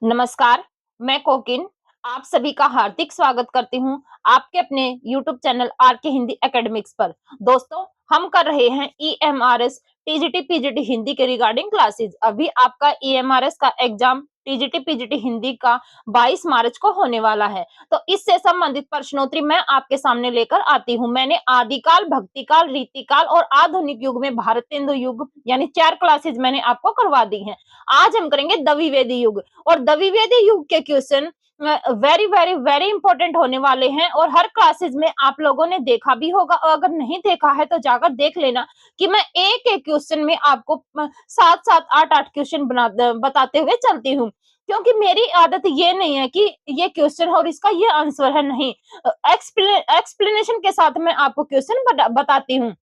नमस्कार, मैं कोकिन आप सभी का हार्दिक स्वागत करती हूँ आपके अपने YouTube चैनल आर के हिंदी एकेडमिक्स पर। दोस्तों, हम कर रहे हैं ईएमआरएस टीजीटी पीजीटी हिंदी के रिगार्डिंग क्लासेस। अभी आपका ईएमआरएस का एग्जाम टीजीटी पीजीटी हिंदी का 22 मार्च को होने वाला है। तो इससे संबंधित प्रश्नोत्तरी मैं आपके सामने लेकर आती हूँ। मैंने आदिकाल, भक्तिकाल, रीतिकाल और आधुनिक युग में भारतेंदु युग यानी 4 क्लासेस मैंने आपको करवा दी हैं। आज हम करेंगे द्विवेदी युग और द्विवेदी युग के question very very very important होने वाले हैं और हर क्लासेस में आप लोगों ने देखा भी होगा और अगर नहीं देखा है तो जाकर देख लेना कि मैं एक एक क्वेश्चन में आपको 7-7 8-8 क्वेश्चन बताते हुए चलती हूँ। क्योंकि मेरी आदत ये नहीं है कि ये क्वेश्चन और इसका ये आंसर है, नहीं। एक्सप्लेनेशन के साथ मैं आपको क्वेश्चन बताती हूँ।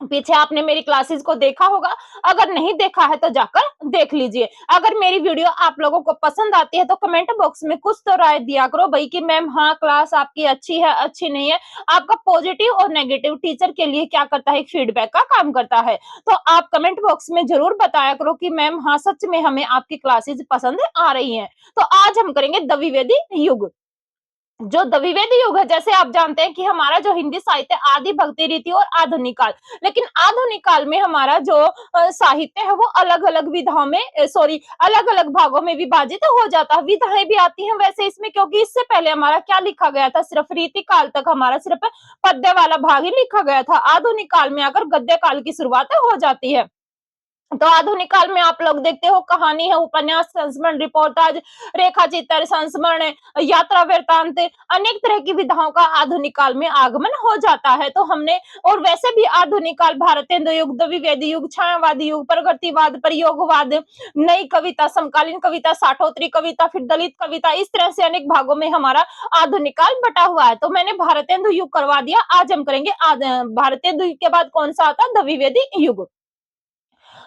पीछे आपने मेरी क्लासेस को देखा होगा, अगर नहीं देखा है तो जाकर देख लीजिए। अगर मेरी वीडियो आप लोगों को पसंद आती है तो कमेंट बॉक्स में कुछ तो राय दिया करो भाई कि मैम हाँ क्लास आपकी अच्छी है, अच्छी नहीं है। आपका पॉजिटिव और नेगेटिव टीचर के लिए क्या करता है, एक फीडबैक का काम करता है। तो आप कमेंट बॉक्स में जरूर बताया करो कि मैम हाँ सच में हमें आपकी क्लासेस पसंद आ रही हैं। तो आज हम करेंगे द्विवेदी युग। जो द्विवेदी युग है, जैसे आप जानते हैं कि हमारा जो हिंदी साहित्य आदि, भक्ति, रीति और आधुनिक काल, लेकिन आधुनिक काल में हमारा जो साहित्य है वो अलग अलग विधाओं में सॉरी अलग अलग भागों में विभाजित हो जाता है। विधाएं भी आती हैं वैसे इसमें, क्योंकि इससे पहले हमारा क्या लिखा गया था, सिर्फ रीति काल तक हमारा सिर्फ पद्य वाला भाग ही लिखा गया था। आधुनिक काल में आकर गद्य काल की शुरुआत हो जाती है। तो आधुनिक काल में आप लोग देखते हो कहानी है, उपन्यास, संस्मरण, रिपोर्टाज, रेखा चित्र, संस्मरण, यात्रा वृत्तांत, अनेक तरह की विधाओं का आधुनिक काल में आगमन हो जाता है। तो हमने और वैसे भी आधुनिक काल भारतेंदु युग, द्विवेदी युग, छायावादी युग, प्रगतिवाद, प्रयोगवाद, नई कविता, समकालीन कविता, साठोत्तरी कविता, फिर दलित कविता, इस तरह से अनेक भागों में हमारा आधुनिक काल बटा हुआ है। तो मैंने भारतेंदु युग करवा दिया। आज हम करेंगे भारतेंदु युग के बाद कौन सा आता है, द्विवेदी युग।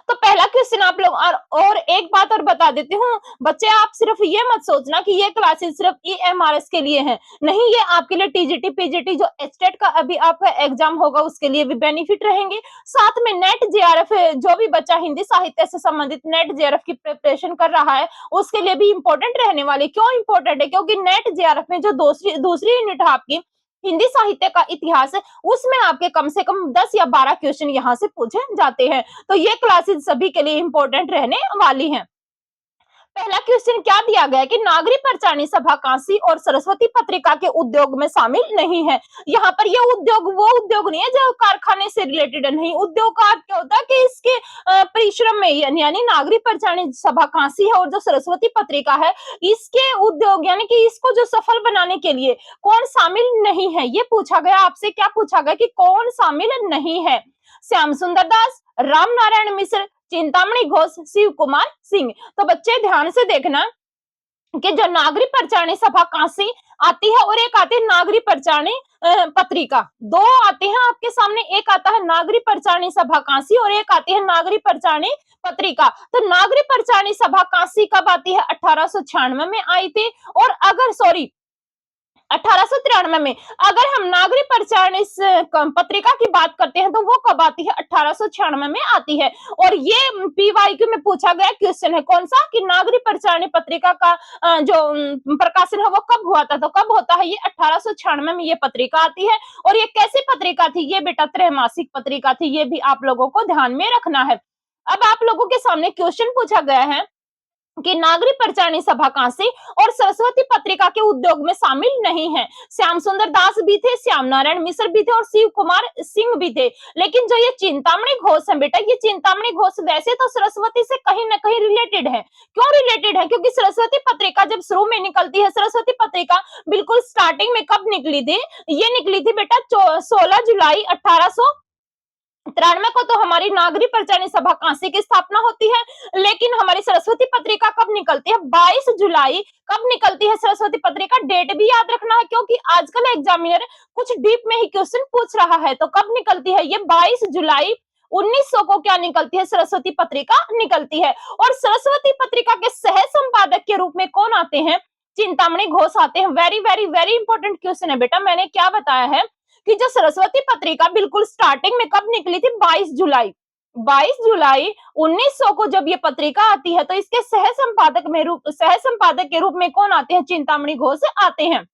तो पहला क्वेश्चन आप लोग और एक बात और बता देती हूँ बच्चे, आप सिर्फ ये मत सोचना कि ये क्लासेस सिर्फ ईएमआरएस के लिए हैं। नहीं, ये आपके लिए टीजीटी पीजीटी जो स्टेट का अभी आपका एग्जाम होगा उसके लिए भी बेनिफिट रहेंगे। साथ में नेट जेआरएफ, जो भी बच्चा हिंदी साहित्य से संबंधित नेट जेआरएफ की प्रिपरेशन कर रहा है उसके लिए भी इंपॉर्टेंट रहने वाले। क्यों इंपॉर्टेंट है, क्योंकि नेट जेआरएफ में जो दूसरी दूसरी यूनिट है आपकी हिंदी साहित्य का इतिहास है, उसमें आपके कम से कम 10 या 12 क्वेश्चन यहाँ से पूछे जाते हैं। तो ये क्लासेस सभी के लिए इंपॉर्टेंट रहने वाली हैं। पहला क्वेश्चन क्या दिया गया है कि नागरी प्रचारणी सभा कांसी और सरस्वती पत्रिका के उद्योग में शामिल नहीं है। यहाँ पर ये उद्योग वो उद्योग नहीं है जो कारखाने से रिलेटेड है, नहीं। उद्योग का अर्थ क्या होता है कि इसके परिश्रम में यानी नागरी प्रचारणी सभा कांसी है और जो सरस्वती पत्रिका है इसके उद्योग यानी कि इसको जो सफल बनाने के लिए कौन शामिल नहीं है, ये पूछा गया आपसे। क्या पूछा गया कि कौन शामिल नहीं है? श्याम सुंदर दास, राम नारायण मिश्र, चिंतामणि घोष, शिव कुमार सिंह। तो बच्चे ध्यान से देखना कि जो नागरी प्रचारणी सभा कांसी आती है और एक आती है नागरी प्रचारणी पत्रिका, दो आते हैं आपके सामने। एक आता है नागरी प्रचारणी सभा कांसी और एक आती है नागरी प्रचारणी पत्रिका। तो नागरी प्रचारणी सभा कांसी कब आती है? 1896 में आई थी। और अगर सॉरी 1893 में, अगर हम नागरी प्रचारणी पत्रिका की बात करते हैं तो वो कब आती है? 1896 में आती है। और ये पीवाईक्यू में पूछा गया क्वेश्चन है कौन सा, कि नागरी प्रचारणी पत्रिका का जो प्रकाशन है वो कब हुआ था? तो कब होता है ये? 1896 में ये पत्रिका आती है। और ये कैसी पत्रिका थी? ये बेटा त्रैमासिक पत्रिका थी। ये भी आप लोगों को ध्यान में रखना है। अब आप लोगों के सामने क्वेश्चन पूछा गया है कि नागरी प्रचारणी सभा कांसी और सरस्वती पत्रिका के उद्योग में शामिल नहीं है। श्याम सुंदर दास भी थे, श्याम नारायण मिश्र भी थे और शिव कुमार सिंह भी थे। लेकिन जो ये चिंतामणि घोष है बेटा, ये चिंतामणि घोष वैसे तो सरस्वती से कहीं ना कहीं रिलेटेड है। क्यों रिलेटेड है? क्योंकि सरस्वती पत्रिका जब शुरू में निकलती है, सरस्वती पत्रिका बिल्कुल स्टार्टिंग में कब निकली थी? ये निकली थी बेटा 16 जुलाई 1893 को तो हमारी नागरी प्रचारणी सभा कांसी की स्थापना होती है। लेकिन हमारी सरस्वती पत्रिका कब निकलती है? 22 जुलाई। कब निकलती है सरस्वती पत्रिका? डेट भी याद रखना है क्योंकि आजकल एग्जामिनर कुछ डीप में ही क्वेश्चन पूछ रहा है। तो कब निकलती है ये? 22 जुलाई 1900 को क्या निकलती है? सरस्वती पत्रिका निकलती है। और सरस्वती पत्रिका के सह संपादक के रूप में कौन आते हैं? चिंतामणि घोष आते हैं। Very very very important question है बेटा। मैंने क्या बताया है कि जो सरस्वती पत्रिका बिल्कुल स्टार्टिंग में कब निकली थी? 22 जुलाई। 22 जुलाई 1900 को जब ये पत्रिका आती है तो इसके सह संपादक के रूप में कौन आते हैं? चिंतामणि घोष आते हैं।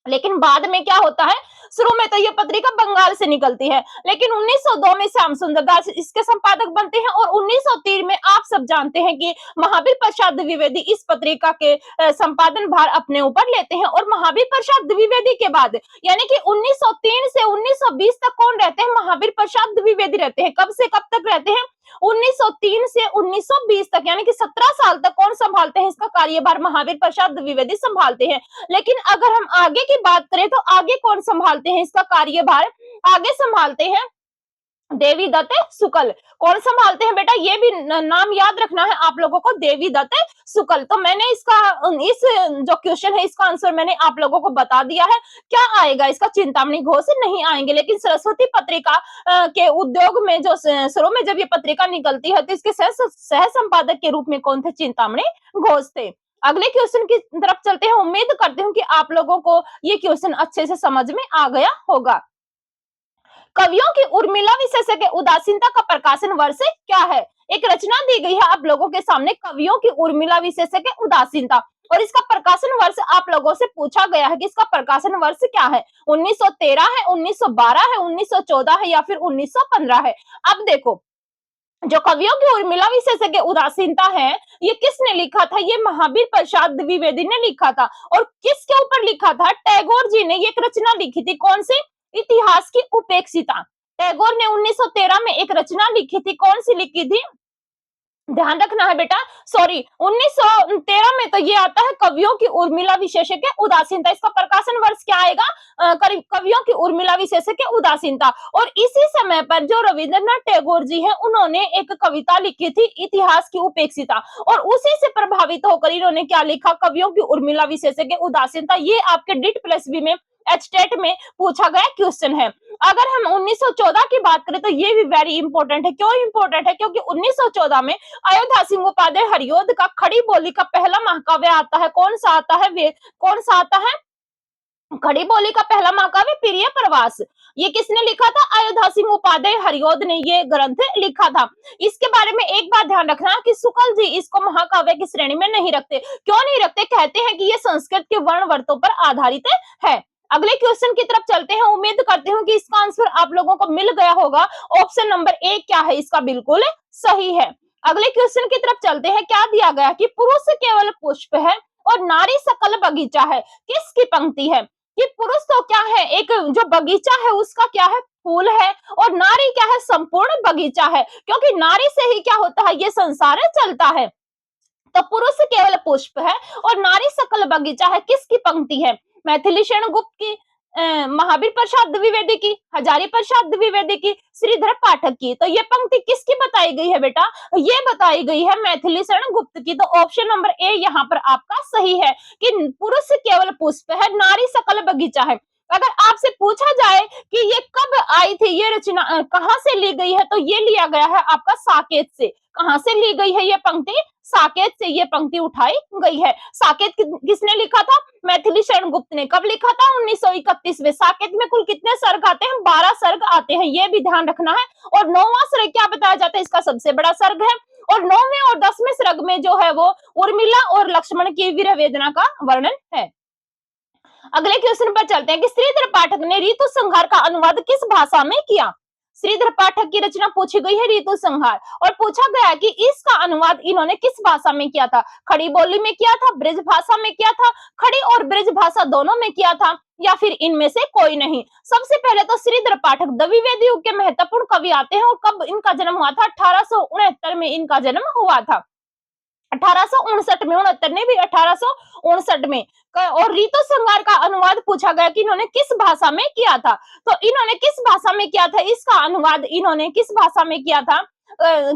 लेकिन बाद में क्या होता है, शुरू में तो ये पत्रिका बंगाल से निकलती है, लेकिन 1902 में श्याम सुंदर दास इसके संपादक बनते हैं और 1903 में आप सब जानते हैं कि महावीर प्रसाद द्विवेदी इस पत्रिका के संपादन भार अपने ऊपर लेते हैं। और महावीर प्रसाद द्विवेदी के बाद यानी कि 1903 से 1920 तक कौन रहते हैं? महावीर प्रसाद द्विवेदी रहते हैं। कब से कब तक रहते हैं? 1903 से 1920 तक, यानी कि 17 साल तक कौन संभालते हैं इसका कार्यभार? महावीर प्रसाद द्विवेदी संभालते हैं। लेकिन अगर हम आगे की बात करें तो आगे कौन संभालते हैं इसका कार्यभार? आगे संभालते हैं देवी दत्त शुक्ल। कौन संभालते हैं बेटा? ये भी नाम याद रखना है आप लोगों को, देवी दत्त शुक्ल। तो मैंने इसका इस जो क्वेश्चन है इसका आंसर मैंने आप लोगों को बता दिया है। क्या आएगा इसका? चिंतामणि घोष नहीं आएंगे। लेकिन सरस्वती पत्रिका के उद्योग में जो शुरू में जब ये पत्रिका निकलती है तो इसके सह संपादक के रूप में कौन थे? चिंतामणि घोष थे। अगले क्वेश्चन की तरफ चलते हैं। उम्मीद करती हूँ कि आप लोगों को ये क्वेश्चन अच्छे से समझ में आ गया होगा। कवियों की उर्मिला विशेषज्ञ के उदासीनता का प्रकाशन वर्ष क्या है? एक रचना दी गई है आप लोगों के सामने, कवियों की उर्मिला विशेषज्ञ के उदासीनता, और इसका प्रकाशन वर्ष आप लोगों से पूछा गया है कि इसका प्रकाशन वर्ष क्या है? 1913 है, 1912 है, 1914 है या फिर 1915 है? अब देखो, जो कवियों की उर्मिला विशेषज्ञ उदासीनता है ये किसने लिखा था? ये महावीर प्रसाद द्विवेदी ने लिखा था। और किसके ऊपर लिखा था? टैगोर जी ने ये एक रचना लिखी थी। कौन सी? इतिहास की उपेक्षिता। टैगोर ने 1913 में एक रचना लिखी थी। कौन सी लिखी थी? ध्यान रखना है बेटा। सॉरी, 1913 में तो ये आता है कवियों की उर्मिला विशेषज्ञ उदासीनता। इसका प्रकाशन वर्ष क्या आएगा? कवियों की उर्मिला विशेषज्ञ उदासीनता। और इसी समय पर जो रविंद्रनाथ टैगोर जी हैं उन्होंने एक कविता लिखी थी इतिहास की उपेक्षिता, और उसी से प्रभावित होकर इन्होंने क्या लिखा? कवियों की उर्मिला विशेषज्ञ उदासीनता। ये आपके डिट प्लस बी में एचटेट में पूछा गया क्वेश्चन है। अगर हम 1914 की बात करें तो ये भी वेरी इंपॉर्टेंट है। क्यों इंपॉर्टेंट है? क्योंकि 1914 में अयोध्या सिंह उपाध्याय हरियोध का खड़ी बोली का पहला महाकाव्य आता है। कौन सा आता है? वे कौन सा आता है? खड़ी बोली का पहला महाकाव्य प्रिय प्रवास। ये किसने लिखा था? अयोध्या सिंह उपाध्याय हरियोध ने ये ग्रंथ लिखा था। इसके बारे में एक बात ध्यान रखना कि शुक्ल जी इसको महाकाव्य की श्रेणी में नहीं रखते। क्यों नहीं रखते? कहते हैं कि ये संस्कृत के वर्ण वर्तों पर आधारित है। अगले क्वेश्चन की तरफ चलते हैं। उम्मीद करती हूँ कि इसका आंसर आप लोगों को मिल गया होगा। ऑप्शन नंबर ए क्या है? इसका बिल्कुल सही है। अगले क्वेश्चन की तरफ चलते हैं। क्या दिया गया कि पुरुष केवल पुष्प है और नारी सकल बगीचा है? किसकी पंक्ति है? कि पुरुष तो क्या है? एक जो बगीचा है उसका क्या है? फूल है। और नारी क्या है? संपूर्ण बगीचा है। क्योंकि नारी से ही क्या होता है? ये संसार चलता है। तो पुरुष केवल पुष्प है और नारी सकल बगीचा है। किसकी पंक्ति है? मैथिली शरण गुप्त की, महावीर प्रसाद द्विवेदी की, हजारी प्रसाद द्विवेदी की, श्रीधर पाठक की। तो ये पंक्ति किसकी बताई गई है बेटा? ये बताई गई है मैथिली शरण गुप्त की। तो ऑप्शन नंबर ए यहाँ पर आपका सही है कि पुरुष केवल पुष्प है, नारी सकल बगीचा है। अगर आपसे पूछा जाए कि ये कब आई थी ये रचना, कहां से ली गई है, तो ये लिया गया है आपका साकेत से। कहां से ली गई है ये पंक्ति? साकेत से ये पंक्ति उठाई गई है। साकेत किसने लिखा था? मैथिली शरण गुप्त ने। कब लिखा था? 1931 में। साकेत में कुल कितने सर्ग आते हैं? 12 सर्ग आते हैं, ये भी ध्यान रखना है। और 9वां सर्ग क्या बताया जाता है? इसका सबसे बड़ा सर्ग है। और 9वें और 10वें सर्ग में जो है वो उर्मिला और लक्ष्मण की विरह वेदना का वर्णन है। अगले क्वेश्चन पर चलते हैं कि श्रीधर पाठक ने ऋतु संहार का अनुवाद किस भाषा में किया? श्रीधर पाठक की रचना पूछी गई है ऋतु संहार, और पूछा गया कि इसका अनुवाद इन्होंने किस भाषा में किया था? खड़ी बोली में किया था, ब्रज भाषा में किया था, खड़ी और ब्रज भाषा दोनों में किया था, या फिर इनमें से कोई नहीं? सबसे पहले तो श्रीधर पाठक द्विवेदी युग के महत्वपूर्ण कवि आते हैं। और कब इनका जन्म हुआ था? 1869 में इनका जन्म हुआ था। 1859 में, 69 ने भी 1859 में। और ऋतु संहार का अनुवाद पूछा गया कि इन्होंने किस भाषा में किया था? तो इन्होंने किस भाषा में किया था? इसका अनुवाद इन्होंने किस भाषा में किया था?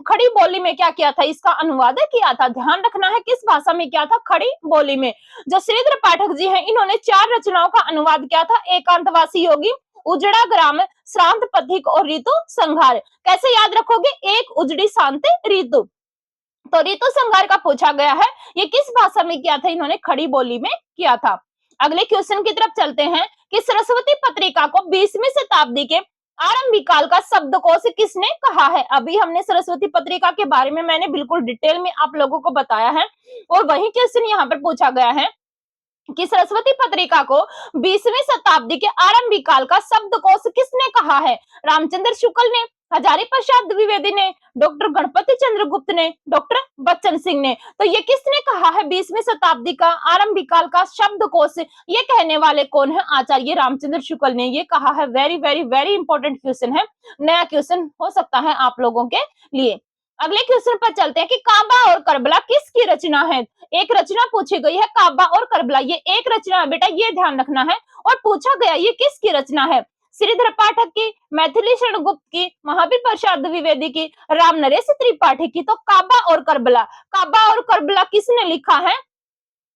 खड़ी बोली में क्या किया था? इसका अनुवाद किया था। ध्यान रखना है किस भाषा में किया था? खड़ी बोली में। जो श्रीधर पाठक जी हैं इन्होंने 4 रचनाओं का अनुवाद किया था। एकांतवासी योगी, उजड़ा ग्राम, श्रांत पथिक और ऋतु संहार। कैसे याद रखोगे? एक उजड़ी शांत ऋतु। तो ऋतु संहार का पूछा गया है, ये किस भाषा में किया था? इन्होंने खड़ी बोली में किया था। अगले क्वेश्चन की तरफ चलते हैं कि सरस्वती पत्रिका को 20वीं शताब्दी के आरंभिक काल का शब्दकोश किसने कहा है? अभी हमने सरस्वती पत्रिका के बारे में मैंने बिल्कुल डिटेल में आप लोगों को बताया है और वही क्वेश्चन यहाँ पर पूछा गया है कि सरस्वती पत्रिका को 20वीं शताब्दी के आरंभिक काल का शब्दकोश किसने कहा है? रामचंद्र शुक्ल ने, हजारी प्रसाद द्विवेदी ने, डॉक्टर गणपति चंद्र गुप्त ने, डॉक्टर बच्चन सिंह ने। तो ये किसने कहा है 20वीं शताब्दी का आरंभिक काल का शब्दकोश? ये कहने वाले कौन है? आचार्य रामचंद्र शुक्ल ने ये कहा है। Very very very important question है, नया क्वेश्चन हो सकता है आप लोगों के लिए। अगले क्वेश्चन पर चलते हैं कि काबा और करबला किसकी रचना है? एक रचना पूछी गई है काबा और करबला, ये एक रचना है बेटा, ये ध्यान रखना है। और पूछा गया ये किसकी रचना है? श्रीधर पाठक की, मैथिली शरण गुप्त की, महावीर प्रसाद द्विवेदी की, राम नरेश त्रिपाठी की। तो काबा और करबला, काबा और करबला किसने लिखा है?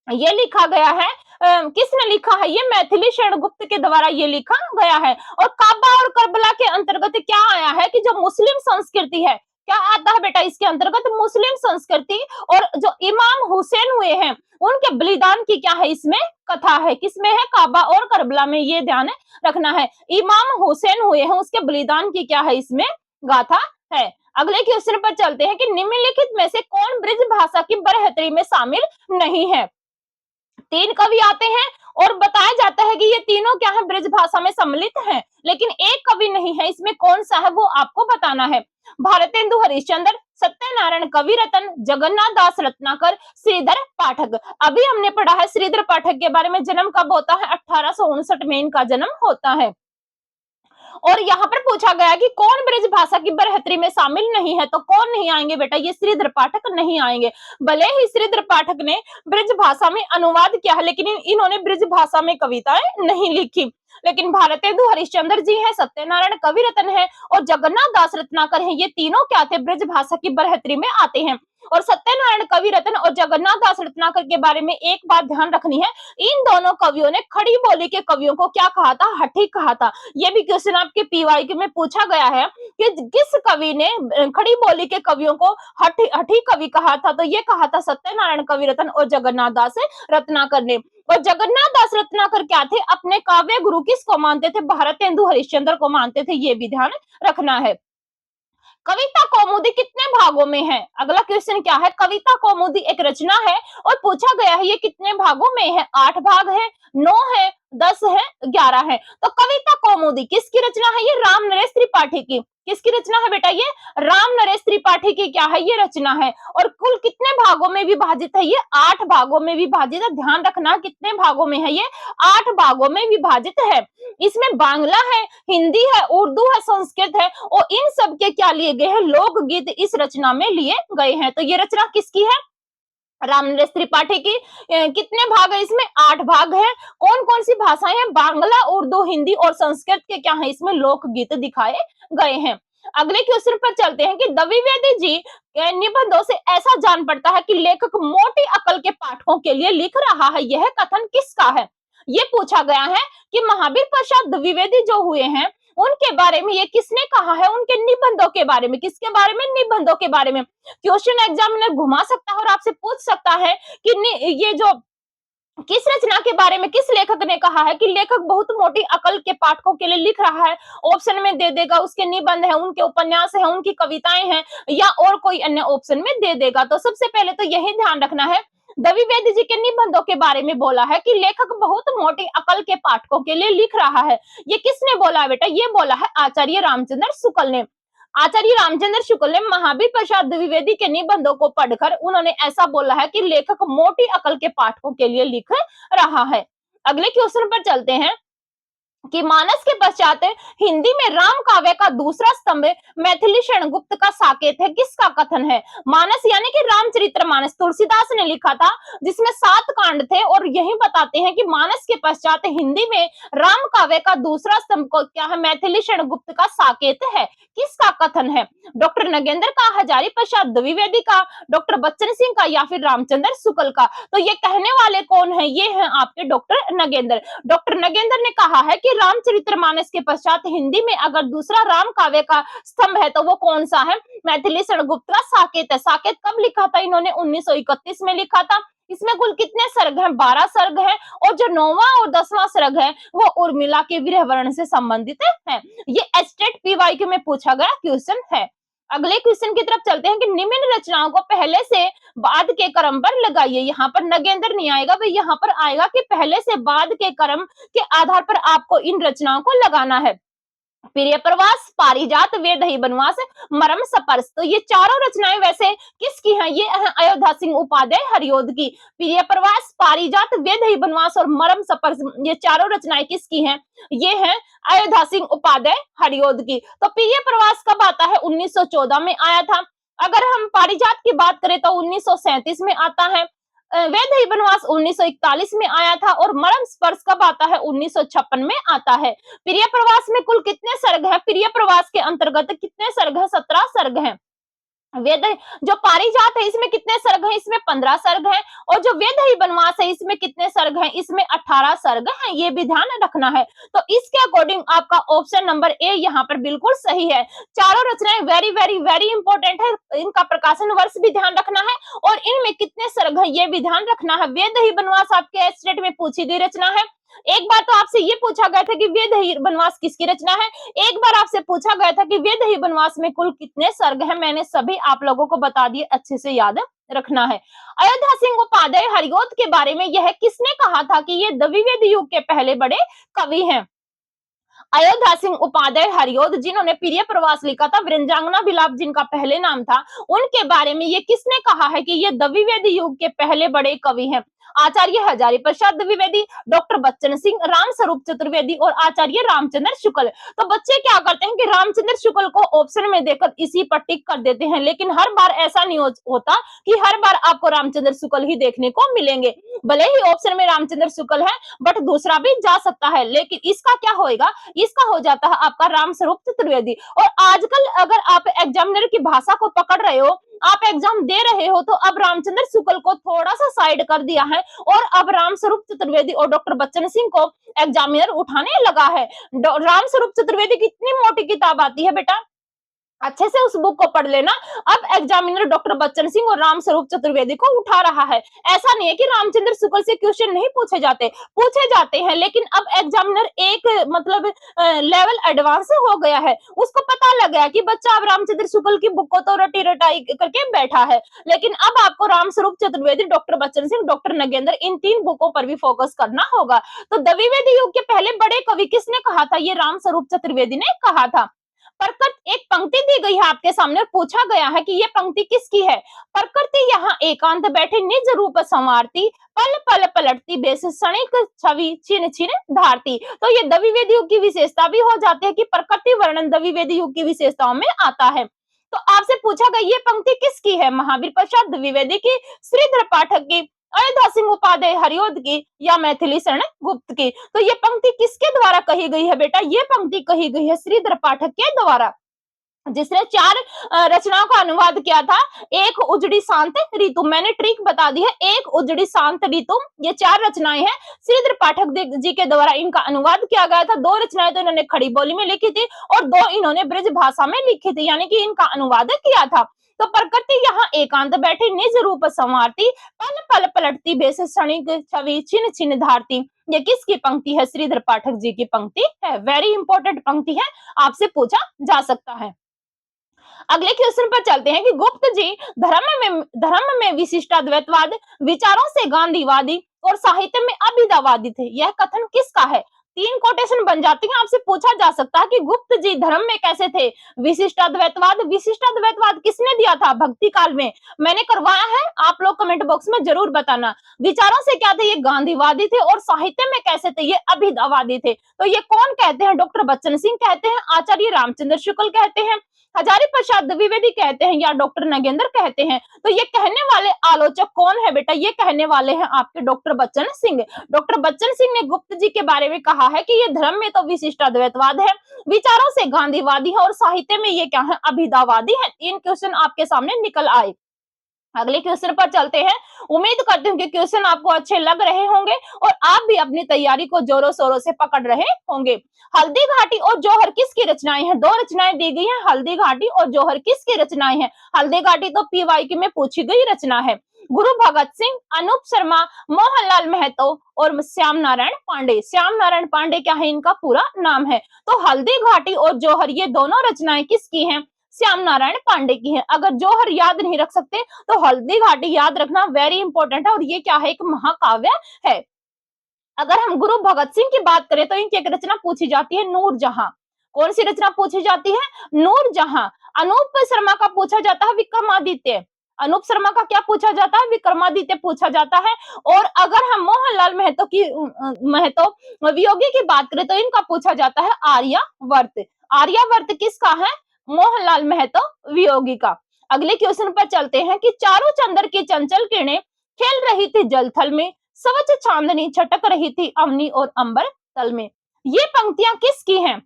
ये लिखा गया है किसने लिखा है? ये मैथिली शरण गुप्त के द्वारा ये लिखा गया है। और काबा और करबला के अंतर्गत क्या आया है कि जो मुस्लिम संस्कृति है, क्या आता है बेटा इसके अंतर्गत? मुस्लिम संस्कृति और जो इमाम हुसैन हुए हैं उनके बलिदान की क्या है इसमें कथा है। किसमें है? काबा और करबला में, ये ध्यान रखना है। इमाम हुसैन हुए हैं उसके बलिदान की क्या है इसमें गाथा है। अगले क्वेश्चन पर चलते हैं कि निम्नलिखित में से कौन ब्रज भाषा की बरहत्तरी में शामिल नहीं है? तीन कवि आते हैं और बताया जाता है कि ये तीनों क्या है? ब्रज भाषा में सम्मिलित हैं, लेकिन एक कवि नहीं है। इसमें कौन सा है वो आपको बताना है। भारतेंदु हरिश्चंद्र, सत्यनारायण कविरत्न, जगन्नाथ दास रत्नाकर, श्रीधर पाठक। अभी हमने पढ़ा है श्रीधर पाठक के बारे में। जन्म कब होता है? 1859 में इनका जन्म होता है। और यहाँ पर पूछा गया कि कौन ब्रज भाषा की बरहत्तरी में शामिल नहीं है, तो कौन नहीं आएंगे बेटा? ये श्रीधर पाठक नहीं आएंगे। भले ही श्रीधर पाठक ने ब्रज भाषा में अनुवाद किया है, लेकिन इन्होंने ब्रज भाषा में कविताएं नहीं लिखी। लेकिन भारतेंदु हरिश्चंद्र जी हैं, सत्यनारायण कविरत्न है और जगन्नाथ दास रत्नाकर हैं। ये तीनों क्या थे? ब्रज भाषा की बरहत्तरी में आते हैं। और सत्यनारायण कविरत्न और जगन्नाथ दास रत्नाकर के बारे में एक बात ध्यान रखनी है, इन दोनों कवियों ने खड़ी बोली के कवियों को क्या कहा था? हठी कहा था। ये भी क्वेश्चन आपके पीवाई में पूछा गया है कि किस कवि ने खड़ी बोली के कवियों को हठी कवि कहा था? तो ये कहा था सत्यनारायण कविरत्न और जगन्नाथ दास रत्नाकर ने। और जगन्नाथ दास रत्नाकर क्या थे? अपने काव्य गुरु किसको मानते थे? भारतेंदु हरिश्चंद्र को मानते थे। ये भी ध्यान रखना है। कविता कौमुदी कितने भागों में है? अगला क्वेश्चन क्या है? कविता कौमुदी एक रचना है और पूछा गया है ये कितने भागों में है? 8 भाग है, 9 है, 10 है, 11 है। तो कविता कौमुदी किसकी रचना है? ये राम नरेश त्रिपाठी की। किसकी रचना है बेटा? ये राम नरेश त्रिपाठी की क्या है? ये रचना है। और कुल कितने भागों में विभाजित है? ये 8 भागों में विभाजित है। ध्यान रखना कितने भागों में है? ये 8 भागों में विभाजित है। इसमें बांग्ला है, हिंदी है, उर्दू है, संस्कृत है और इन सब के क्या लिए गए हैं? लोकगीत इस रचना में लिए गए हैं। तो ये रचना किसकी है? राम नरेश त्रिपाठी की। कितने भाग है इसमें? 8 भाग है। कौन कौन सी भाषाएं हैं? बांग्ला, उर्दू, हिंदी और संस्कृत के क्या है इसमें लोकगीत दिखाए गए हैं। अगले क्वेश्चन पर चलते हैं कि द्विवेदी जी के निबंधों से ऐसा जान पड़ता है कि लेखक मोटी अकल के पाठकों के लिए लिख रहा है। यह कथन किसका है? ये पूछा गया है कि महावीर प्रसाद द्विवेदी जो हुए हैं उनके बारे में ये किसने कहा है? उनके निबंधों के बारे में। किसके बारे में? निबंधों के बारे में। क्वेश्चन एग्जामिनर घुमा सकता है और आपसे पूछ सकता है कि ये जो किस रचना के बारे में किस लेखक ने कहा है कि लेखक बहुत मोटी अकल के पाठकों के लिए लिख रहा है। ऑप्शन में दे देगा उसके निबंध है, उनके उपन्यास है, उनकी कविताएं हैं या और कोई अन्य ऑप्शन में दे देगा। तो सबसे पहले तो यही ध्यान रखना है, द्विवेदी जी के निबंधों के बारे में बोला है कि लेखक बहुत मोटी अकल के पाठकों के लिए लिख रहा है। ये किसने बोला है बेटा? ये बोला है आचार्य रामचंद्र शुक्ल ने। आचार्य रामचंद्र शुक्ल ने महावीर प्रसाद द्विवेदी के निबंधों को पढ़कर उन्होंने ऐसा बोला है कि लेखक मोटी अकल के पाठकों के लिए लिख रहा है। अगले क्वेश्चन पर चलते हैं कि मानस के पश्चात हिंदी में राम काव्य का दूसरा स्तंभ मैथिली शरण गुप्त का साकेत है। किसका कथन है? मानस यानी कि रामचरितमानस तुलसीदास ने लिखा था जिसमें 7 कांड थे और यही बताते हैं कि मानस के पश्चात हिंदी में राम काव्य का दूसरा स्तंभ को क्या है? मैथिली शरण गुप्त का साकेत है। किसका कथन है? डॉक्टर नगेंद्र का, हजारी प्रसाद द्विवेदी का, डॉक्टर बच्चन सिंह का या फिर रामचंद्र शुक्ल का? तो ये कहने वाले कौन है? ये है आपके डॉक्टर नगेंद्र। डॉक्टर नगेंद्र ने कहा है कि रामचरितमानस के पश्चात हिंदी में अगर दूसरा राम काव्य का स्तंभ है तो वो कौन सा है? मैथिली शरण गुप्त का साकेत है। साकेत कब लिखा था इन्होंने? 1931 में लिखा था। इसमें कुल कितने सर्ग हैं? 12 सर्ग हैं और जो 9वां और 10वां सर्ग है वो उर्मिला के विरहवर्ण से संबंधित है। ये एस्टेट पीवाईक्यू में पूछा गया क्वेश्चन है। अगले क्वेश्चन की तरफ चलते हैं कि निम्न रचनाओं को पहले से बाद के क्रम पर लगाइए। यहाँ पर नगेंद्र नहीं आएगा भाई, यहाँ पर आएगा कि पहले से बाद के क्रम के आधार पर आपको इन रचनाओं को लगाना है। प्रिय प्रवास, पारिजात, वेदही बनवास, मरम स्पर्श। तो ये चारों रचनाएं वैसे किसकी हैं? ये है अयोध्या सिंह उपाध्याय हरिओद की। प्रिय प्रवास, पारिजात, वेदही बनवास और मरम स्पर्श, ये चारों रचनाएं किसकी हैं? ये हैं अयोध्या सिंह उपाध्याय हरिओद की। तो प्रिय प्रवास कब आता है? 1914 में आया था। अगर हम पारिजात की बात करें तो 1937 में आता है। वैदेही बनवास 1941 में आया था और मरम स्पर्श कब आता है? 1956 में आता है। प्रिय प्रवास में कुल कितने सर्ग हैं? प्रिय प्रवास के अंतर्गत कितने सर्ग हैं? 17 सर्ग हैं। वेद जो पारिजात है इसमें कितने सर्ग हैं? इसमें 15 सर्ग हैं। और जो वेदही बनवास है इसमें कितने सर्ग हैं? इसमें 18 सर्ग हैं। ये भी ध्यान रखना है। तो इसके अकॉर्डिंग आपका ऑप्शन नंबर ए यहाँ पर बिल्कुल सही है। चारों रचनाएं वेरी वेरी वेरी इंपॉर्टेंट है। इनका प्रकाशन वर्ष भी ध्यान रखना है और इनमें कितने सर्ग है ये भी ध्यान रखना है। वेदही बनवास आपके स्टेट में पूछी गई रचना है। एक बार तो आपसे ये पूछा गया था कि वेदही बनवास किसकी रचना है। एक बार आपसे पूछा गया था कि वेदही बनवास में कुल कितने सर्ग हैं। मैंने सभी आप लोगों को बता दिए, अच्छे से याद रखना है। अयोध्या सिंह उपाध्याय हरिओद के बारे में यह किसने कहा था कि ये द्विवेद युग के पहले बड़े कवि हैं? अयोध्या सिंह उपाध्याय हरिओद, जिन्होंने प्रिय प्रवास लिखा था, वृंजांगना विलाप जिनका पहले नाम था, उनके बारे में ये किसने कहा है कि ये द्विवेदी युग के पहले बड़े कवि हैं? आचार्य हजारी प्रसाद द्विवेदी, डॉक्टर बच्चन सिंह, राम स्वरूप चतुर्वेदी और आचार्य रामचंद्र शुक्ल। तो बच्चे क्या करते हैं कि रामचंद्र शुक्ल को ऑप्शन में देकर इसी पर टिक कर देते हैं, लेकिन हर बार ऐसा नहीं होता कि हर बार आपको रामचंद्र शुक्ल ही देखने को मिलेंगे। भले ही ऑप्शन में रामचंद्र शुक्ल है बट दूसरा भी जा सकता है, लेकिन इसका क्या होएगा? इसका हो जाता है आपका राम स्वरूप चतुर्वेदी। और आजकल अगर आप एग्जामिनर की भाषा को पकड़ रहे हो, आप एग्जाम दे रहे हो, तो अब रामचंद्र शुक्ल को थोड़ा सा साइड कर दिया है और अब राम स्वरूप चतुर्वेदी और डॉक्टर बच्चन सिंह को एग्जामिनर उठाने लगा है। राम स्वरूप चतुर्वेदी की इतनी मोटी किताब आती है बेटा, अच्छे से उस बुक को पढ़ लेना। अब एग्जामिनर डॉक्टर बच्चन सिंह और राम स्वरूप चतुर्वेदी को उठा रहा है। ऐसा नहीं है कि रामचंद्र शुक्ल से क्वेश्चन नहीं पूछे जाते हैं, लेकिन अब एग्जामिनर एक मतलब लेवल एडवांस हो गया है। उसको पता लग गया कि बच्चा अब रामचंद्र शुक्ल की बुक को तो रटी रटाई करके बैठा है, लेकिन अब आपको राम स्वरूप चतुर्वेदी, डॉक्टर बच्चन सिंह, डॉक्टर नगेंद्र, इन 3 बुकों पर भी फोकस करना होगा। तो द्विवेदी युग के पहले बड़े कवि किसने कहा था? ये राम स्वरूप चतुर्वेदी ने कहा था। प्रकृति, एक पंक्ति दी गई है आपके सामने, पूछा गया है कि ये पंक्ति किसकी है? प्रकृति यहाँ एकांत बैठे निज रूप संवारती, पल पल पलटती बेस क्षणिक छवि छिन छिन धारती। तो ये द्विवेदी युग की विशेषता भी हो जाती है कि प्रकृति वर्णन द्विवेदी युग की विशेषताओं में आता है। तो आपसे पूछा गया ये पंक्ति किसकी है? महावीर प्रसाद द्विवेदी की, श्रीधर पाठक की, अयोध्या सिंह उपाध्याय हरिओद की या मैथिली शरण गुप्त की। तो ये पंक्ति किसके द्वारा कही गई है बेटा? ये पंक्ति कही गई है श्रीधर पाठक के द्वारा, जिसने 4 रचनाओं का अनुवाद किया था। एक उजड़ी शांत ऋतु, मैंने ट्रिक बता दी है, एक उजड़ी शांत ऋतु, ये 4 रचनाएं हैं श्रीधर पाठक जी के द्वारा इनका अनुवाद किया गया था। 2 रचनाएं तो इन्होंने खड़ी बोली में लिखी थी और 2 इन्होंने ब्रज भाषा में लिखी थी, यानी कि इनका अनुवाद किया था। तो प्रकृति यहाँ एकांत बैठी निज रूप संवारती, पल पल पलटती बेस क्षणिक छवि छिन छिन धारती। ये किसकी पंक्ति है? श्रीधर पाठक जी की पंक्ति है। वेरी इंपॉर्टेंट पंक्ति है, आपसे पूछा जा सकता है। अगले क्वेश्चन पर चलते हैं कि गुप्त जी धर्म में विशिष्टाद्वैतवाद, विचारों से गांधीवादी और साहित्य में अभिदावादी थे। यह कथन किसका है? 3 कोटेशन बन जाती हैं। आपसे पूछा जा सकता है कि गुप्त जी धर्म में कैसे थे? विशिष्टाद्वैतवाद किसने दिया था? भक्ति काल में। मैंने करवाया है, आप लोग कमेंट बॉक्स में जरूर बताना। विचारों से क्या थे? ये गांधीवादी थे। और साहित्य में कैसे थे? ये अभिदावादी थे। तो ये कौन कहते हैं? डॉक्टर बच्चन सिंह कहते हैं, आचार्य रामचंद्र शुक्ल कहते हैं, हजारी प्रसाद द्विवेदी कहते हैं या डॉक्टर नगेंद्र कहते हैं। तो ये कहने वाले आलोचक कौन है बेटा? ये कहने वाले हैं आपके डॉक्टर बच्चन सिंह। डॉक्टर बच्चन सिंह ने गुप्त जी के बारे में कहा है कि ये धर्म में तो विशिष्टाद्वैतवाद है, विचारों से गांधीवादी है और साहित्य में ये क्या है? अभिदावादी है। 3 क्वेश्चन आपके सामने निकल आए। अगले क्वेश्चन पर चलते हैं। उम्मीद करती हूँ कि क्वेश्चन आपको अच्छे लग रहे होंगे और आप भी अपनी तैयारी को जोरों शोरों से पकड़ रहे होंगे। हल्दी घाटी और जौहर किसकी रचनाएं हैं? 2 रचनाएं दी गई हैं, हल्दी घाटी और जौहर किसकी रचनाएं हैं? हल्दी घाटी तो पीवाईक्यू में पूछी गई रचना है। गुरु भगत सिंह, अनूप शर्मा, मोहनलाल महतो और श्याम नारायण पांडे। श्याम नारायण पांडे क्या है, इनका पूरा नाम है। तो हल्दी घाटी और जौहर ये दोनों रचनाएं किसकी हैं? श्याम नारायण पांडे की है। अगर जौहर याद नहीं रख सकते तो हल्दी घाटी याद रखना वेरी इंपॉर्टेंट है, और ये क्या है, एक महाकाव्य है। अगर हम गुरु भगत सिंह की बात करें तो इनकी एक रचना पूछी जाती है, नूरजहां। कौन सी रचना पूछी जाती है? नूरजहां। अनूप शर्मा का पूछा जाता है विक्रमादित्य। अनूप शर्मा का क्या पूछा जाता है? विक्रमादित्य पूछा जाता है। और अगर हम मोहनलाल महतो वियोगी की बात करें तो इनका पूछा जाता है आर्यावर्त। आर्यावर्त किसका है? मोहनलाल महतो वियोगी का। अगले क्वेश्चन पर चलते हैं कि चारों चंद्र की चंचल किरणें खेल रही थी जल थल में, स्वच्छ चांदनी छटक रही थी अवनी और अंबर तल में। ये पंक्तियां किसकी हैं?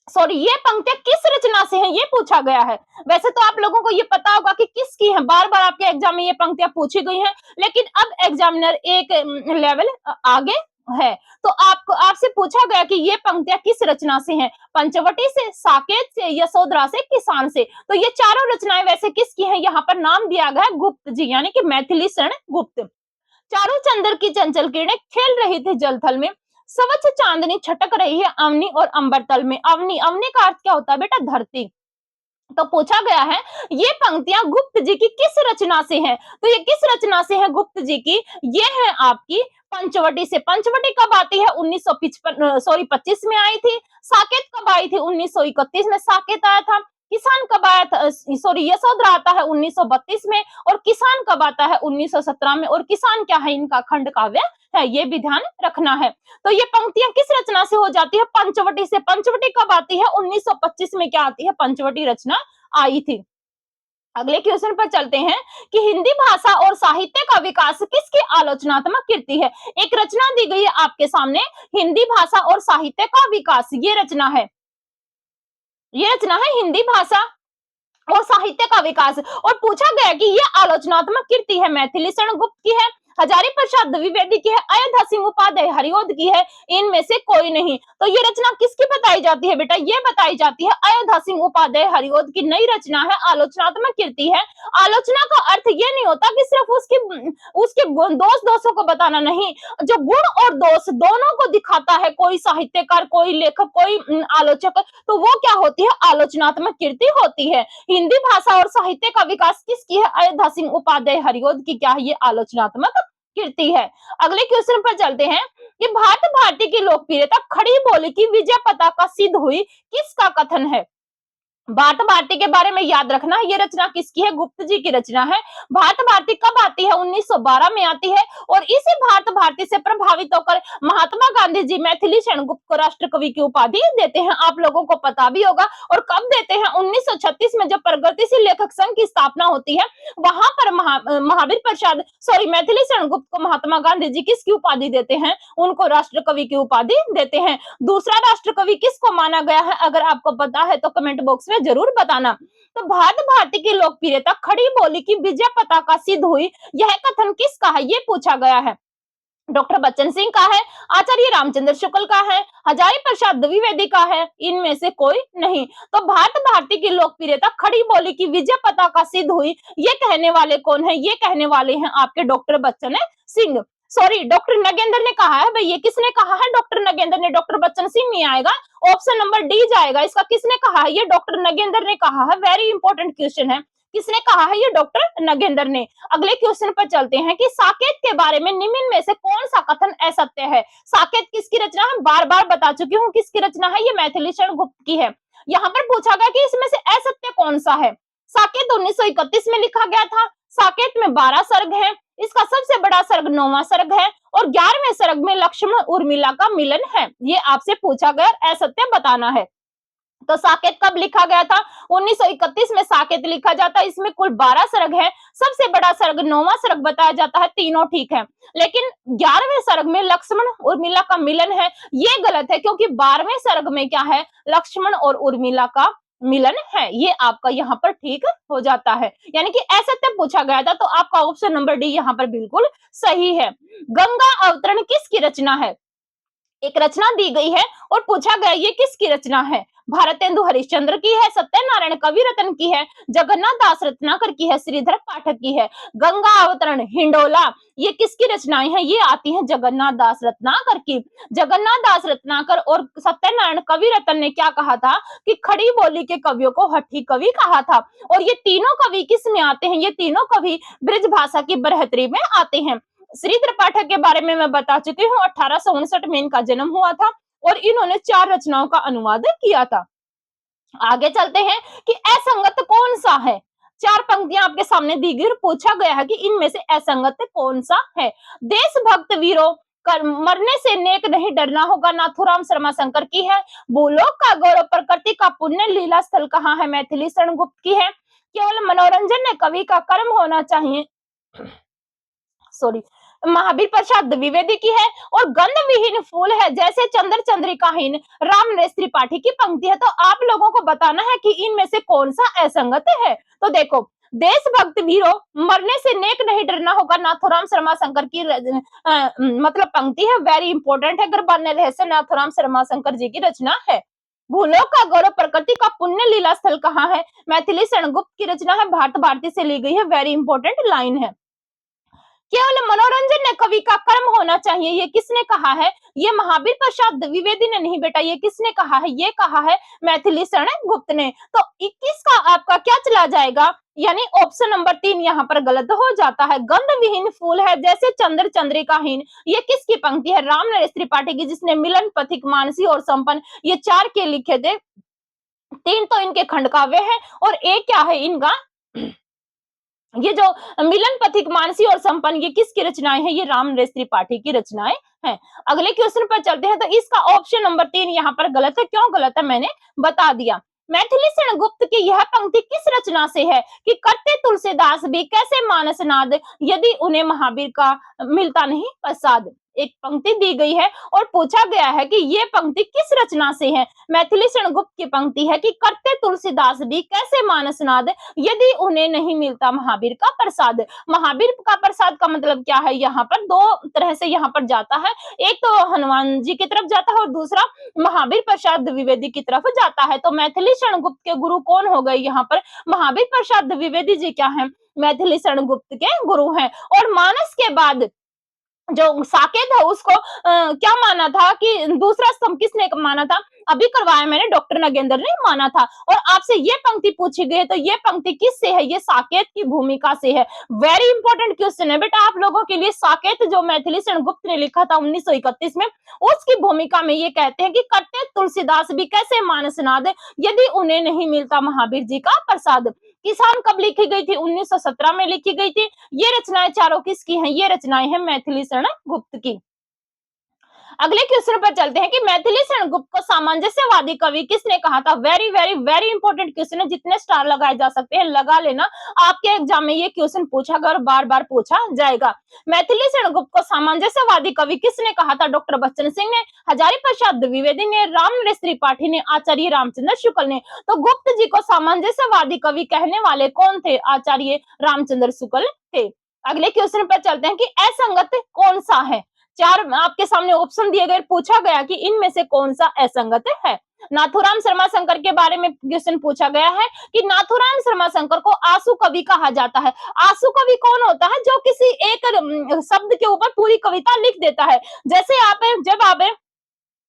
सॉरी, ये पंक्तियां किस रचना से हैं, ये पूछा गया है। वैसे तो आप लोगों को ये पता होगा कि किसकी है, बार बार आपके एग्जाम में ये पंक्तियां पूछी गई हैं, लेकिन अब एग्जामिनर एक लेवल आगे है। तो आपको आपसे पूछा गया कि ये पंक्तियां किस रचना से हैं? पंचवटी से, साकेत से, यशोधरा से, किसान से। तो ये चारों रचनाएं वैसे किसकी हैं? यहाँ पर नाम दिया गया है गुप्त जी, यानी कि मैथिली शरण गुप्त। चारों चंद्र की चंचल किरणें खेल रही थी जल थल में, स्वच्छ चांदनी छटक रही है अवनी और अंबर तल में। अवनी, अवनी का अर्थ क्या होता है बेटा? धरती। तो पूछा गया है ये पंक्तियां गुप्त जी की किस रचना से हैं? तो ये किस रचना से है गुप्त जी की? ये है आपकी पंचवटी से। पंचवटी कब आती है? 1955 में आई थी। साकेत कब आई थी? 1931 में साकेत आया था। किसान कब आया था? यशोधरा आता है 1932 में, और किसान कब आता है? 1917 में। और किसान क्या है? इनका खंड काव्य है, ये भी ध्यान रखना है। तो ये पंक्तियां किस रचना से हो जाती है? पंचवटी से। पंचवटी कब आती है? 1925 में क्या आती है? पंचवटी रचना आई थी। अगले क्वेश्चन पर चलते हैं कि हिंदी भाषा और साहित्य का विकास किसकी आलोचनात्मक कृति है? एक रचना दी गई है आपके सामने, हिंदी भाषा और साहित्य का विकास। ये रचना है, ये रचना है हिंदी भाषा और साहित्य का विकास। और पूछा गया कि ये आलोचनात्मक कृति है मैथिली शरण गुप्त की है, हजारी प्रसाद द्विवेदी की है, अयोध्या सिंह उपाध्याय हरिओद की है, इनमें से कोई नहीं। तो ये रचना किसकी बताई जाती है बेटा? ये बताई जाती है अयोध्या सिंह उपाध्याय हरिओद की नई रचना है, आलोचनात्मक कृति है। आलोचना का अर्थ ये नहीं होता कि सिर्फ उसके दोष दोषों को बताना, नहीं, जो गुण और दोष दोनों को दिखाता है कोई साहित्यकार, कोई लेखक, कोई आलोचक, तो वो क्या होती है? आलोचनात्मक कृति होती है। हिंदी भाषा और साहित्य का विकास किसकी है? अयोध्या सिंह उपाध्याय हरिओद की क्या है? ये आलोचनात्मक कृति है। अगले क्वेश्चन पर चलते हैं कि भारत भारती की लोकप्रियता खड़ी बोली की विजय पताका सिद्ध हुई, किसका कथन है? भारत भारती के बारे में याद रखना, ये रचना किसकी है? गुप्त जी की रचना है। भारत भारती कब आती है? 1912 में आती है। और इसी भारत भारती से प्रभावित होकर महात्मा गांधी जी मैथिली शरण गुप्त को राष्ट्र कवि की उपाधि देते हैं। आप लोगों को पता भी होगा। और कब देते हैं? 1936 में, जब प्रगतिशील लेखक संघ की स्थापना होती है, वहां पर महावीर प्रसाद मैथिली शरण गुप्त को महात्मा गांधी जी किसकी उपाधि देते हैं? उनको राष्ट्र कवि की उपाधि देते हैं। दूसरा राष्ट्र कवि किसको माना गया है? अगर आपको पता है तो कमेंट बॉक्स में जरूर बताना। तो भारत भारती की लोकप्रियता खड़ी बोली की विजय पताका सिद्ध हुई, यह कथन किसका है? ये पूछा गया है। डॉक्टर बच्चन सिंह का है, आचार्य रामचंद्र शुक्ल का है, हजारी प्रसाद द्विवेदी का है, इनमें से कोई नहीं। तो भारत भारती की लोकप्रियता खड़ी बोली की विजय पताका सिद्ध हुई, ये कहने वाले कौन है? ये कहने वाले हैं आपके doctor Bachchan Singh. Sorry, doctor Nagendra ने कहा है। भाई ये किसने कहा है? डॉक्टर नगेंद्र ने। डॉक्टर बच्चन सिंह नहीं आएगा, ऑप्शन नंबर डी जाएगा। इसका किसने कहा है? ये डॉक्टर नगेंद्र ने कहा है। वेरी इंपॉर्टेंट क्वेश्चन है, किसने कहा है? ये डॉक्टर नगेंद्र ने। अगले क्वेश्चन पर चलते हैं कि साकेत के बारे में निम्न में से कौन सा कथन असत्य है? साकेत किसकी रचना है? बार बार बता चुकी हूँ किसकी रचना है, ये मैथिली शरण गुप्त की है। यहाँ पर पूछा गया कि इसमें से असत्य कौन सा है? साकेत 1931 में लिखा गया था। साकेत में 12 सर्ग है, इसका सबसे बड़ा सर्ग 9वां सर्ग है, और 11वें सर्ग में लक्ष्मण उर्मिला का मिलन है। ये आपसे पूछा गया, असत्य बताना है। तो साकेत कब लिखा गया था? 1931 में साकेत लिखा जाता है। इसमें कुल 12 सर्ग है, सबसे बड़ा सर्ग 9वां सर्ग बताया जाता है, तीनों ठीक है। लेकिन 11वें सर्ग में लक्ष्मण उर्मिला का मिलन है, ये गलत है, क्योंकि 12वें सर्ग में क्या है? लक्ष्मण और उर्मिला का मिलन है। ये आपका यहाँ पर ठीक हो जाता है, यानी कि असत्य पूछा गया था, तो आपका ऑप्शन नंबर डी यहाँ पर बिल्कुल सही है। गंगा अवतरण किसकी रचना है? एक रचना दी गई है और पूछा गया ये किसकी रचना है? भारतेंदु हरिश्चंद्र की है, सत्यनारायण कविरत्न की है, जगन्नाथ दास रत्नाकर की है, श्रीधर पाठक की है। गंगा अवतरण हिंडोला, ये किसकी रचनाएं हैं? ये आती हैं जगन्नाथ दास रत्नाकर की। जगन्नाथ दास रत्नाकर और सत्यनारायण कविरत्न ने क्या कहा था कि खड़ी बोली के कवियों को हठी कवि कहा था। और ये तीनों कवि किस में आते हैं? ये तीनों कवि ब्रज भाषा की बरहतरी में आते हैं। श्रीधर पाठक के बारे में मैं बता चुकी हूँ, 1859 में इनका जन्म हुआ था और इन्होंने 4 रचनाओं का अनुवाद किया था। आगे चलते हैं कि असंगत कौन सा है? 4 पंक्तियां आपके सामने दी गई और पूछा गया है कि इनमें से असंगत कौन सा है? देशभक्त वीरों, मरने से नेक नहीं डरना होगा, नाथूराम शर्मा शंकर की है। भूलोक का गौरव, प्रकृति का पुण्य, लीला स्थल कहाँ है? मैथिली शरण गुप्त की है। केवल मनोरंजन ने कवि का कर्म होना चाहिए, सॉरी, महावीर प्रसाद द्विवेदी की है। और गंध विहीन फूल है जैसे चंद्र चंद्रिकाहीन, राम नरेश त्रिपाठी की पंक्ति है। तो आप लोगों को बताना है कि इनमें से कौन सा असंगत है। तो देखो, देशभक्त वीरों, मरने से नेक नहीं डरना होगा, नाथूराम शर्मा शंकर की मतलब पंक्ति है, वेरी इंपॉर्टेंट है, गरबाने रहस्य नाथूराम शर्मा शंकर जी की रचना है। भूलोक का गौरव, प्रकृति का पुण्य, लीला स्थल कहाँ है? मैथिली शरण गुप्त की रचना है, भारत भारती से ली गई है, वेरी इंपॉर्टेंट लाइन है। केवल मनोरंजन ने कवि का कर्म होना चाहिए, ये किसने कहा है? ये महावीर प्रसाद द्विवेदी ने नहीं बेटा, ये किसने कहा है? ये कहा है मैथिली शरण गुप्त ने। तो 21 का आपका क्या चला जाएगा? यानी ऑप्शन नंबर 3 यहाँ पर गलत हो जाता है। गंध विहीन फूल है जैसे चंद्र चंद्रिकाहीन, ये किसकी पंक्ति है? राम नरेश त्रिपाठी की, जिसने मिलन, पथिक, मानसी और संपन्न ये 4 के लिखे थे। 3 तो इनके खंड काव्य है और एक क्या है इनका, ये जो मिलन, पथिक, मानसी और संपन्न, ये किसकी रचनाएं हैं? ये राम नरेश त्रिपाठी की रचनाएं हैं। अगले क्वेश्चन पर चलते हैं। तो इसका ऑप्शन नंबर 3 यहाँ पर गलत है। क्यों गलत है मैंने बता दिया। मैथिली शरण गुप्त की यह पंक्ति किस रचना से है? कि करते तुलसीदास भी कैसे मानस नाद, यदि उन्हें महावीर का मिलता नहीं प्रसाद। एक पंक्ति दी गई है और पूछा गया है कि ये पंक्ति किस रचना से है। मैथिली शरण गुप्त की पंक्ति है कि करते तुलसीदास भी कैसे मानस नाद, यदि उन्हें नहीं मिलता महावीर का प्रसाद। महावीर का प्रसाद का मतलब क्या है? यहाँ पर 2 तरह से यहाँ पर जाता है, एक तो हनुमान जी की तरफ जाता है और दूसरा महावीर प्रसाद द्विवेदी की तरफ जाता है। तो मैथिली शरण गुप्त के गुरु कौन हो गए यहाँ पर? महावीर प्रसाद द्विवेदी जी क्या है? मैथिली शरण गुप्त के गुरु हैं। और मानस के बाद जो साकेत है उसको क्या माना था कि दूसरा स्तंभ किसने माना था? अभी करवाया मैंने, डॉक्टर नगेंद्र ने माना था। और आपसे ये पंक्ति पूछी गई है तो ये पंक्ति किससे है? ये साकेत की भूमिका से है। वेरी इंपॉर्टेंट क्वेश्चन है बेटा आप लोगों के लिए। साकेत जो मैथिली शरण गुप्त ने लिखा था 1931 में, उसकी भूमिका में ये कहते हैं कि करते तुलसीदास भी कैसे मानस नाद, यदि उन्हें नहीं मिलता महावीर जी का प्रसाद। किसान कब लिखी गई थी? 1917 में लिखी गई थी। ये रचनाएं चारों किसकी हैं? ये रचनाएं हैं मैथिली शरण गुप्त की। अगले क्वेश्चन पर चलते हैं कि मैथिली शरण गुप्त को सामंजस्यवादी कवि किसने कहा था? Very very very important question है, जितने स्टार लगाए जा सकते हैं लगा लेना। आपके एग्जाम में ये क्वेश्चन पूछा गया और बार बार पूछा जाएगा। मैथिली शरण गुप्त को सामंजस्यवादी कवि किसने कहा था? डॉक्टर बच्चन सिंह ने, हजारी प्रसाद द्विवेदी ने, राम नरेश त्रिपाठी ने, आचार्य रामचंद्र शुक्ल ने। तो गुप्त जी को सामंजस्यवादी कवि कहने वाले कौन थे? आचार्य रामचंद्र शुक्ल थे। अगले क्वेश्चन पर चलते हैं कि असंगत कौन सा है। 4 आपके सामने ऑप्शन दिए गए, पूछा गया कि इनमें से कौन सा असंगत है। नाथूराम शर्मा शंकर के बारे में क्वेश्चन पूछा गया है कि नाथूराम शर्मा शंकर को आंसू कवि कहा जाता है। आंसू कवि कौन होता है? जो किसी एक शब्द के ऊपर पूरी कविता लिख देता है। जैसे जब आप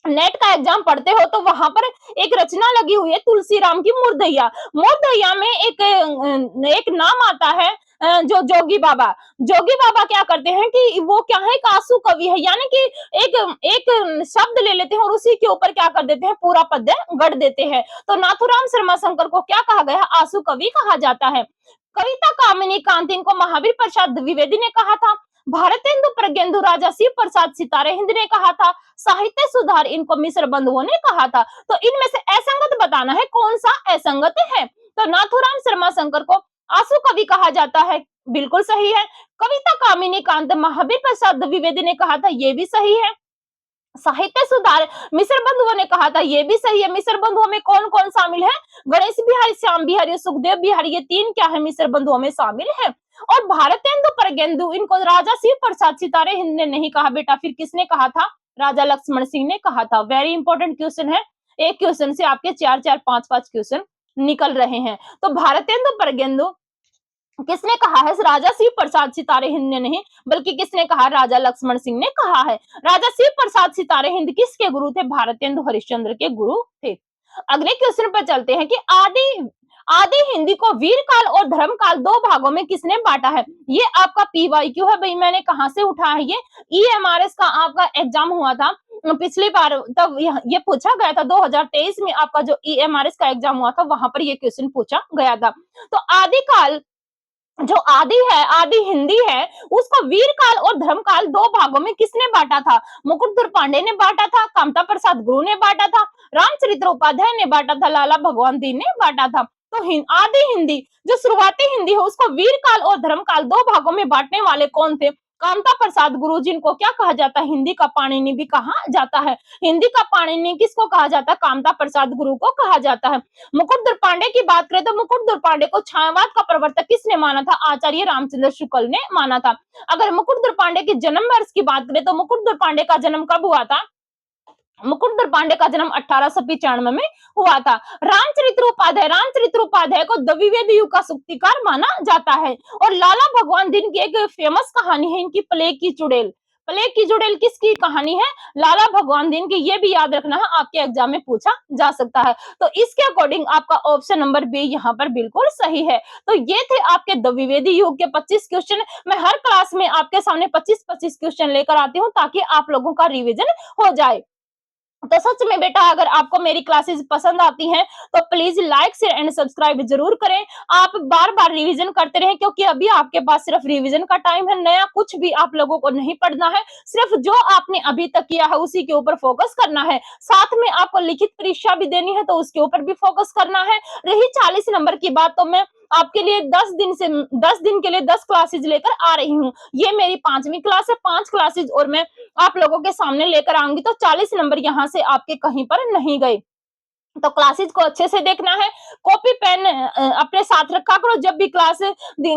नेट का एग्जाम पढ़ते हो तो वहां पर एक रचना लगी हुई है तुलसीराम की, मुर्दैया। मुर्दैया में एक नाम आता है जो जोगी बाबा। जोगी बाबा क्या करते हैं कि वो क्या है, एक आंसू कवि है, यानी कि एक एक शब्द ले लेते हैं और उसी के ऊपर क्या कर देते हैं, पूरा पद्य गढ़ देते हैं। तो नाथूराम शर्मा शंकर को क्या कहा गया? आंसू कवि कहा जाता है। कविता कामिनी कांति को महावीर प्रसाद द्विवेदी ने कहा था। भारतेंदु प्रज्ञेंदु राजा शिव प्रसाद सितारे हिंद ने कहा था। साहित्य सुधार इनको मिश्र बंधुओं ने कहा था। तो इनमें से असंगत बताना है, कौन सा असंगत है। तो नाथूराम शर्मा शंकर को आंसू कवि कहा जाता है, बिल्कुल सही है। कविता कामिनी कांत महावीर प्रसाद द्विवेदी ने कहा था, ये भी सही है। साहित्य सुधार मिश्र बंधुओं ने कहा था, ये भी सही है। मिश्र बंधुओं में कौन कौन शामिल है? गणेश बिहारी, श्याम बिहारी, सुखदेव बिहारी, ये 3 क्या है, मिश्र बंधुओं में शामिल है। और भारतेंदु प्रज्ञेंदु इनको राजा शिव प्रसाद सितारे हिंद ने नहीं कहा बेटा, फिर किसने कहा था? राजा लक्ष्मण सिंह ने कहा था। वेरी इंपॉर्टेंट क्वेश्चन है। एक क्वेश्चन से आपके 4-4 5-5 क्वेश्चन निकल रहे हैं। तो भारतेंदु परगेंदु किसने कहा है? राजा शिव प्रसाद सितारे हिंद ने नहीं, बल्कि किसने कहा? राजा लक्ष्मण सिंह ने कहा है। राजा शिव प्रसाद सितारे हिंद किसके गुरु थे? भारतेंदु हरिश्चंद्र के गुरु थे। अगले क्वेश्चन पर चलते हैं कि आदि आदि हिंदी को वीर काल और धर्म काल दो भागों में किसने बांटा है? ये आपका पीवाईक्यू है भाई, मैंने कहां से उठा है? ये ईएमआरएस का आपका एग्जाम हुआ था पिछली बार, तब ये पूछा गया था। 2023 में आपका जो ईएमआरएस का एग्जाम हुआ था, वहां पर ये क्वेश्चन पूछा गया था। तो आदिकाल जो आदि है, आदि हिंदी है, उसको वीर काल और धर्म काल दो भागों में किसने बांटा था? मुकुटधर पांडे ने बांटा था, कामता प्रसाद गुरु ने बांटा था, रामचरित्र उपाध्याय ने बांटा था, लाला भगवान दीन ने बांटा था। तो आदि हिंदी जो शुरुआती हिंदी है, उसको वीर काल और धर्म काल दो भागों में बांटने वाले कौन थे? कामता प्रसाद गुरु, जिनको क्या कहा जाता है? हिंदी का पाणिनि भी कहा जाता है। हिंदी का पाणिनि किसको कहा जाता है? कामता प्रसाद गुरु को कहा जाता है। मुकुटधर पांडे की बात करें तो मुकुटधर पांडे को छायावाद का प्रवर्तक किसने माना था? आचार्य रामचंद्र शुक्ल ने माना था। अगर मुकुटधर पांडे की जन्म वर्ष की बात करें तो मुकुटधर पांडे का जन्म कब हुआ था? मुकुटधर पांडे का जन्म 1895 में हुआ था। रामचरित्र उपाध्याय को द्विवेदी युग का सूक्तिकार माना जाता है। और लाला भगवान दिन की एक फेमस कहानी है इनकी, प्लेग की चुड़ैल। प्लेग की चुड़ैल किसकी कहानी है? लाला भगवान दिन की। ये भी याद रखना है, आपके एग्जाम में पूछा जा सकता है। तो इसके अकॉर्डिंग आपका ऑप्शन नंबर बी यहाँ पर बिल्कुल सही है। तो ये थे आपके द्विवेदी युग के 25 क्वेश्चन। मैं हर क्लास में आपके सामने 25-25 क्वेश्चन लेकर आती हूँ, ताकि आप लोगों का रिविजन हो जाए। तो सच में बेटा, अगर आपको मेरी क्लासेस पसंद आती हैं तो please like share and subscribe जरूर करें। आप बार बार रिवीजन करते रहें, क्योंकि अभी आपके पास सिर्फ रिवीजन का टाइम है। नया कुछ भी आप लोगों को नहीं पढ़ना है, सिर्फ जो आपने अभी तक किया है उसी के ऊपर फोकस करना है। साथ में आपको लिखित परीक्षा भी देनी है, तो उसके ऊपर भी फोकस करना है। रही 40 नंबर की बात, तो मैं आपके लिए 10 दिन के लिए 10 क्लासेज लेकर आ रही हूँ। ये मेरी 5वीं क्लास है, 5 क्लासेज और मैं आप लोगों के सामने लेकर आऊंगी। तो 40 नंबर यहाँ से आपके कहीं पर नहीं गए। तो क्लासेज को अच्छे से देखना है। कॉपी पेन अपने साथ रखा करो। जब भी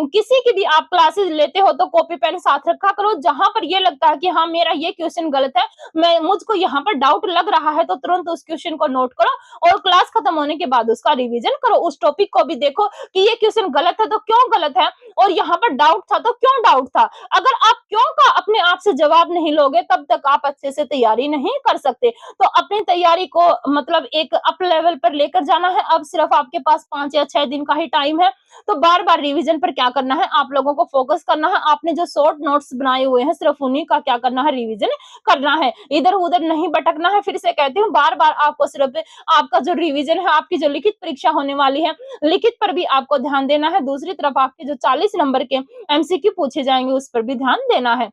किसी की भी आप क्लासेस लेते हो तो कॉपी पेन साथ रखा करो। जहां पर ये लगता है कि हाँ मेरा ये क्वेश्चन गलत है, मुझको यहाँ पर डाउट लग रहा है, तो तुरंत उस क्वेश्चन को नोट करो और क्लास खत्म होने के बाद उसका रिविजन करो। उस टॉपिक को भी देखो कि ये क्वेश्चन गलत है तो क्यों गलत है, और यहाँ पर डाउट था तो क्यों डाउट था। अगर आप क्यों का अपने आप से जवाब नहीं लोगे, तब तक आप अच्छे से तैयारी नहीं कर सकते। तो अपनी तैयारी को मतलब एक अप लेवल पर लेकर जाना है। अब सिर्फ आपके पास 5 या 6 दिन का ही टाइम है। तो बार बार रिवीजन पर क्या करना है, आप लोगों को फोकस करना है। आपने जो शॉर्ट नोट्स बनाए हुए हैं, सिर्फ उन्हीं का क्या करना है, रिवीजन करना है। इधर उधर नहीं भटकना है। फिर से कहती हूँ, बार बार आपको सिर्फ आपका जो रिवीजन है, आपकी जो लिखित परीक्षा होने वाली है, लिखित पर भी आपको ध्यान देना है। दूसरी तरफ आपके जो 40 नंबर के एमसीक्यू पूछे जाएंगे, उस पर भी ध्यान देना है।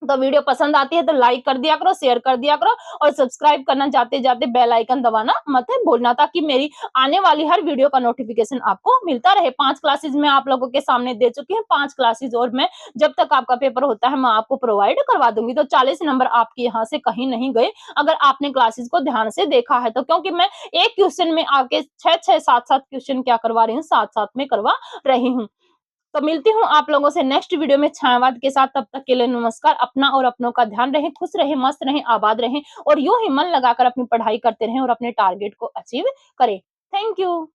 तो वीडियो पसंद आती है तो लाइक कर दिया करो, शेयर कर दिया करो, और सब्सक्राइब करना जाते जाते बेल आइकन दबाना मत भूलना, ताकि मेरी आने वाली हर वीडियो का नोटिफिकेशन आपको मिलता रहे। 5 क्लासेज मैं आप लोगों के सामने दे चुकी हूँ। 5 क्लासेज और मैं जब तक आपका पेपर होता है मैं आपको प्रोवाइड करवा दूंगी। तो 40 नंबर आपके यहाँ से कहीं नहीं गए, अगर आपने क्लासेज को ध्यान से देखा है तो। क्योंकि मैं एक क्वेश्चन में आपके 6-6 7-7 क्वेश्चन क्या करवा रही हूँ, साथ-साथ में करवा रही हूँ। तो मिलती हूँ आप लोगों से नेक्स्ट वीडियो में छायावाद के साथ। तब तक के लिए नमस्कार। अपना और अपनों का ध्यान रहे, खुश रहे, मस्त रहे, आबाद रहे, और यूं ही मन लगाकर अपनी पढ़ाई करते रहें और अपने टारगेट को अचीव करें। Thank you.